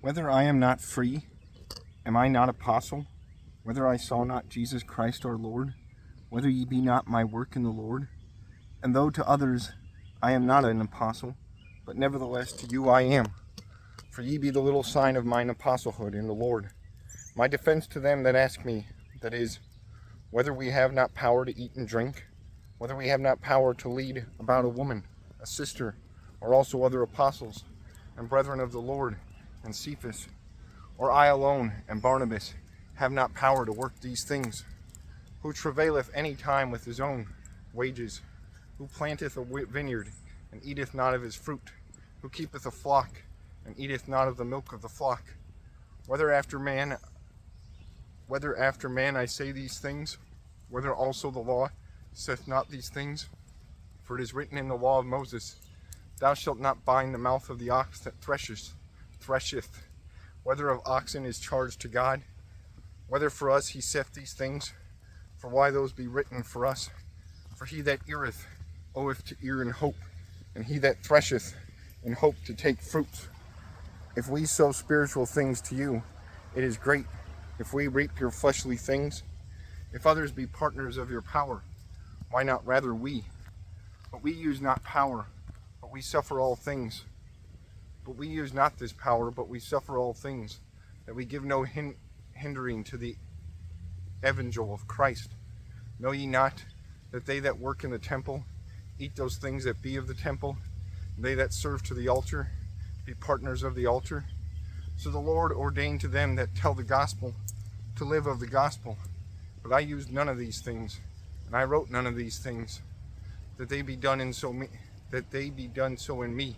Whether I am not free, am I not apostle? Whether I saw not Jesus Christ our Lord? Whether ye be not my work in the Lord? And though to others I am not an apostle, but nevertheless to you I am. For ye be the little sign of mine apostlehood in the Lord. My defense to them that ask me, that is, whether we have not power to eat and drink, whether we have not power to lead about a woman, a sister, or also other apostles, and brethren of the Lord, and Cephas, or I alone, and Barnabas, have not power to work these things. Who travaileth any time with his own wages? Who planteth a vineyard, and eateth not of his fruit? Who keepeth a flock, and eateth not of the milk of the flock? Whether after man I say these things, whether also the law saith not these things? For it is written in the law of Moses, Thou shalt not bind the mouth of the ox that thresheth. Whether of oxen is charged to God, whether for us he saith these things, for why those be written for us? For he that eareth oweth to ear in hope, and he that thresheth in hope to take fruit. If we sow spiritual things to you, it is great. If we reap your fleshly things, if others be partners of your power, why not rather we? But we use not power, but we suffer all things. But we use not this power, but we suffer all things, that we give no hindering to the evangel of Christ. Know ye not that they that work in the temple eat those things that be of the temple, and they that serve to the altar be partners of the altar? So the Lord ordained to them that tell the gospel to live of the gospel. But I used none of these things, and I wrote none of these things, that they be done so in me.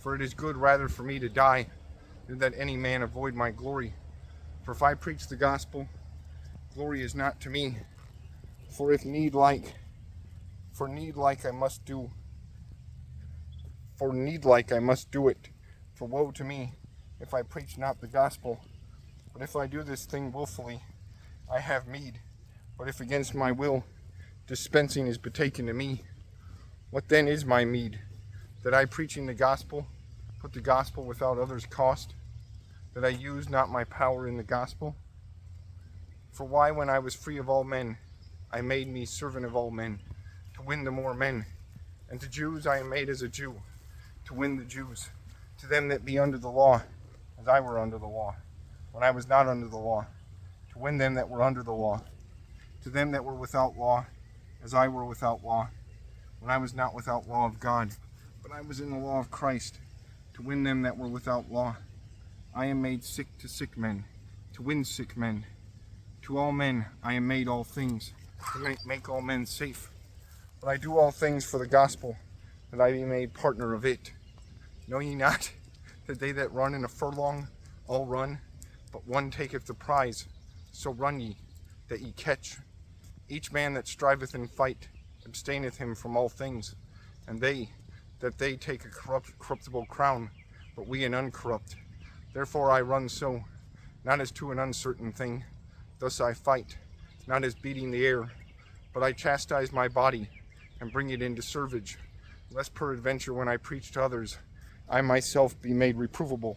For it is good rather for me to die, than that any man avoid my glory. For if I preach the gospel, glory is not to me. For need like I must do it. For woe to me, if I preach not the gospel. But if I do this thing willfully, I have meed. But if against my will, dispensing is betaken to me. What then is my meed? That I, preaching the gospel, put the gospel without others' cost? That I use not my power in the gospel? For why, when I was free of all men, I made me servant of all men, to win the more men? And to Jews I am made as a Jew, to win the Jews. To them that be under the law, as I were under the law, when I was not under the law, to win them that were under the law. To them that were without law, as I were without law, when I was not without law of God, but I was in the law of Christ, to win them that were without law. I am made sick to sick men, to win sick men. To all men I am made all things, to make all men safe. But I do all things for the gospel, that I be made partner of it. Know ye not that they that run in a furlong all run, but one taketh the prize? So run ye, that ye catch. Each man that striveth in fight abstaineth him from all things. And they take a corruptible crown, but we an uncorrupt. Therefore I run so, not as to an uncertain thing. Thus I fight, not as beating the air, but I chastise my body, and bring it into servage, lest peradventure when I preach to others, I myself be made reprovable.